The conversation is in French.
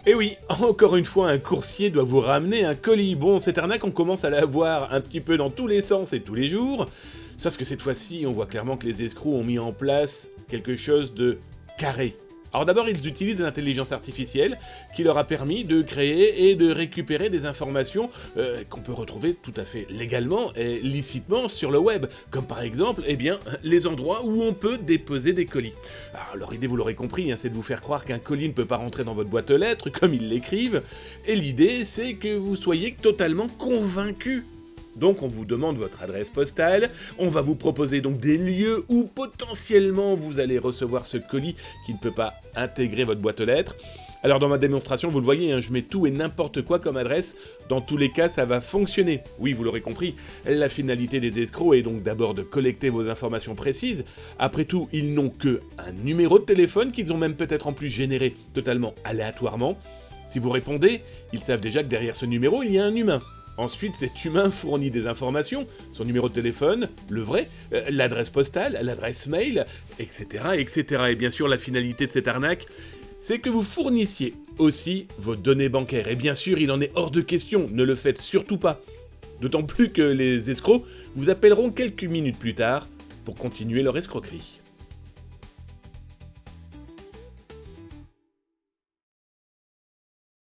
Et oui, encore une fois, un coursier doit vous ramener un colis. Bon, cette arnaque, on commence à la voir un petit peu dans tous les sens et tous les jours. Sauf que cette fois-ci, on voit clairement que les escrocs ont mis en place quelque chose de carré. Alors d'abord, ils utilisent l'intelligence artificielle qui leur a permis de créer et de récupérer des informations qu'on peut retrouver tout à fait légalement et licitement sur le web, comme par exemple, eh bien, les endroits où on peut déposer des colis. Alors leur idée, vous l'aurez compris, hein, c'est de vous faire croire qu'un colis ne peut pas rentrer dans votre boîte aux lettres, comme ils l'écrivent, et l'idée, c'est que vous soyez totalement convaincus. Donc on vous demande votre adresse postale, on va vous proposer donc des lieux où potentiellement vous allez recevoir ce colis qui ne peut pas intégrer votre boîte aux lettres. Alors dans ma démonstration, vous le voyez, hein, je mets tout et n'importe quoi comme adresse, dans tous les cas ça va fonctionner. Oui, vous l'aurez compris, la finalité des escrocs est donc d'abord de collecter vos informations précises. Après tout, ils n'ont que un numéro de téléphone qu'ils ont même peut-être en plus généré totalement aléatoirement. Si vous répondez, ils savent déjà que derrière ce numéro, il y a un humain. Ensuite, cet humain fournit des informations, son numéro de téléphone, le vrai, l'adresse postale, l'adresse mail, etc., etc. Et bien sûr, la finalité de cette arnaque, c'est que vous fournissiez aussi vos données bancaires. Et bien sûr, il en est hors de question, ne le faites surtout pas. D'autant plus que les escrocs vous appelleront quelques minutes plus tard pour continuer leur escroquerie.